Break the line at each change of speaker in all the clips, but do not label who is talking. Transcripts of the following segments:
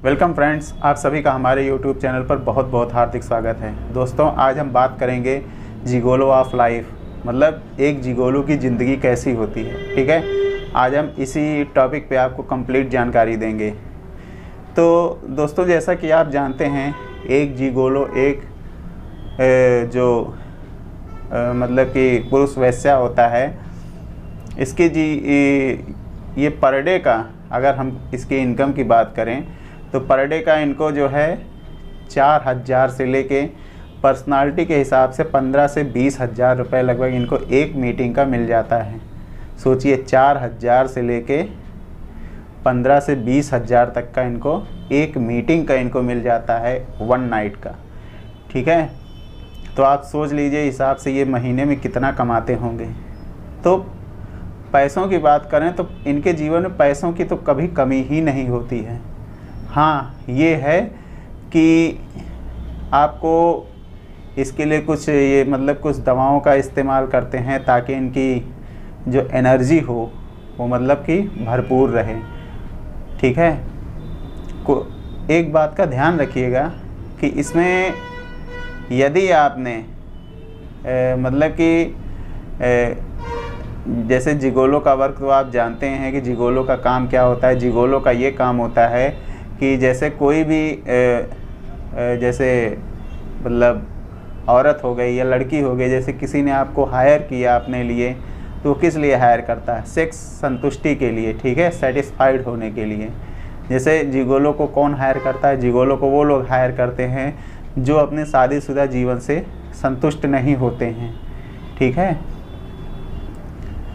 Welcome friends, आप सभी का हमारे YouTube चैनल पर बहुत बहुत हार्दिक स्वागत है। दोस्तों, आज हम बात करेंगे जिगोलो ऑफ लाइफ, मतलब एक जिगोलो की ज़िंदगी कैसी होती है। ठीक है, आज हम इसी टॉपिक पे आपको कंप्लीट जानकारी देंगे। तो दोस्तों, जैसा कि आप जानते हैं, एक जिगोलो एक मतलब कि पुरुष वैश्या होता है। इसके ये पर डे का, अगर हम इसकी इनकम की बात करें तो पर डे का इनको जो है 4,000 से लेके पर्सनालिटी के हिसाब से 15 से 20,000 रुपये लगभग इनको एक मीटिंग का मिल जाता है। सोचिए, 4,000 से लेके 15 से 20,000 तक का इनको एक मीटिंग का इनको मिल जाता है, वन नाइट का। ठीक है, तो आप सोच लीजिए हिसाब से ये महीने में कितना कमाते होंगे। तो पैसों की बात करें तो इनके जीवन में पैसों की तो कभी कमी ही नहीं होती है। हाँ, ये है कि आपको इसके लिए कुछ कुछ दवाओं का इस्तेमाल करते हैं ताकि इनकी जो एनर्जी हो वो मतलब कि भरपूर रहे। ठीक है, एक बात का ध्यान रखिएगा कि इसमें यदि आपने जैसे जिगोलो का वर्क तो आप जानते हैं कि जिगोलो का काम क्या होता है। जिगोलो का ये काम होता है कि जैसे कोई भी जैसे मतलब औरत हो गई या लड़की हो गई, जैसे किसी ने आपको हायर किया अपने लिए, तो किस लिए हायर करता है? सेक्स संतुष्टि के लिए। ठीक है, सेटिस्फाइड होने के लिए। जैसे जिगोलो को कौन हायर करता है? जिगोलो को वो लोग हायर करते हैं जो अपने शादीशुदा जीवन से संतुष्ट नहीं होते हैं। ठीक है,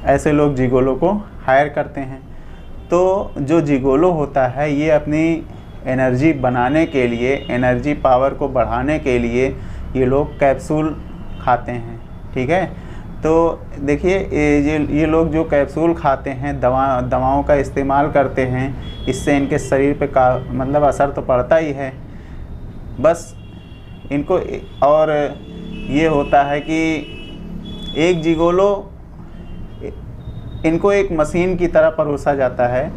ऐसे लोग जिगोलो को हायर करते हैं। तो जो जिगोलो होता है ये अपनी एनर्जी बनाने के लिए, एनर्जी पावर को बढ़ाने के लिए ये लोग कैप्सूल खाते हैं। ठीक है, तो देखिए ये लोग जो कैप्सूल खाते हैं, दवाओं का इस्तेमाल करते हैं, इससे इनके शरीर पे का मतलब असर तो पड़ता ही है। बस इनको और ये होता है कि एक जिगोलो इनको एक मशीन की तरह परोसा जाता है।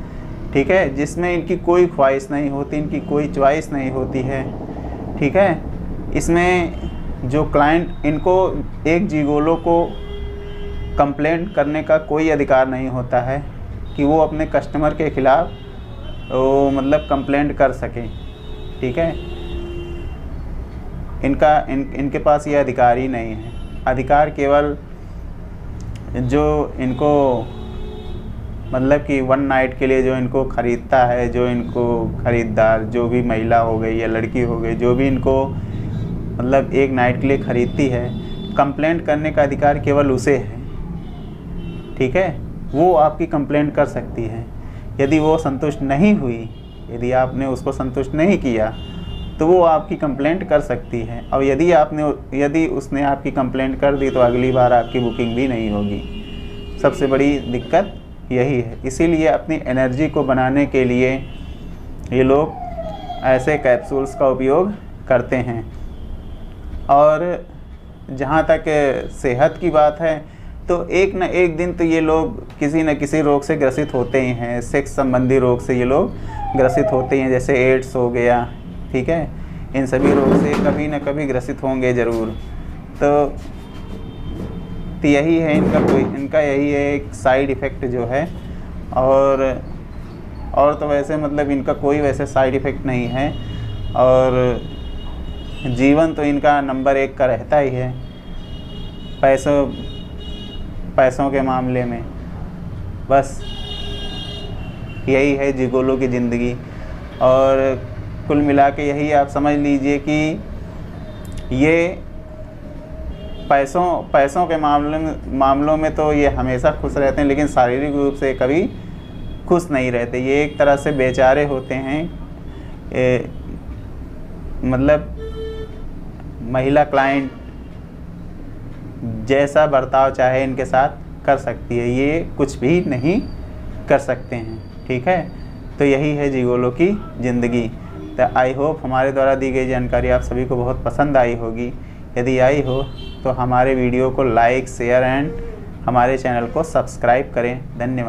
ठीक है, जिसमें इनकी कोई ख्वाहिश नहीं होती, इनकी कोई चॉइस नहीं होती है। ठीक है, इसमें जो क्लाइंट, इनको एक जिगोलो को कंप्लेंट करने का कोई अधिकार नहीं होता है कि वो अपने कस्टमर के खिलाफ वो मतलब कंप्लेंट कर सकें। ठीक है, इनके पास ये अधिकार ही नहीं है। अधिकार केवल जो इनको मतलब कि वन नाइट के लिए जो इनको ख़रीदता है, जो इनको ख़रीदार, जो भी महिला हो गई या लड़की हो गई, जो भी इनको मतलब एक नाइट के लिए ख़रीदती है, कंप्लेंट करने का अधिकार केवल उसे है। ठीक है, वो आपकी कंप्लेंट कर सकती है। यदि वो संतुष्ट नहीं हुई, यदि आपने उसको संतुष्ट नहीं किया, तो वो आपकी कंप्लेंट कर सकती है। और यदि उसने आपकी कंप्लेंट कर दी तो अगली बार आपकी बुकिंग भी नहीं होगी। सबसे बड़ी दिक्कत यही है। इसीलिए अपनी एनर्जी को बनाने के लिए ये लोग ऐसे कैप्सूल्स का उपयोग करते हैं। और जहाँ तक सेहत की बात है तो एक न एक दिन तो ये लोग किसी न किसी रोग से ग्रसित होते ही हैं। सेक्स संबंधी रोग से ये लोग ग्रसित होते हैं, जैसे एड्स हो गया। ठीक है, इन सभी रोग से कभी न कभी ग्रसित होंगे ज़रूर। तो यही है इनका यही है एक साइड इफ़ेक्ट जो है। और तो वैसे मतलब इनका कोई वैसे साइड इफ़ेक्ट नहीं है। और जीवन तो इनका नंबर 1 का रहता ही है पैसों के मामले में। बस यही है जिगोलो की ज़िंदगी। और कुल मिला के यही आप समझ लीजिए कि ये पैसों के मामलों में तो ये हमेशा खुश रहते हैं, लेकिन शारीरिक रूप से कभी खुश नहीं रहते। ये एक तरह से बेचारे होते हैं। मतलब महिला क्लाइंट जैसा बर्ताव चाहे इनके साथ कर सकती है, ये कुछ भी नहीं कर सकते हैं। ठीक है, तो यही है जिगोलो की ज़िंदगी। तो आई होप हमारे द्वारा दी गई जानकारी आप सभी को बहुत पसंद आई होगी। यदि आई हो तो हमारे वीडियो को लाइक, शेयर एंड हमारे चैनल को सब्सक्राइब करें। धन्यवाद।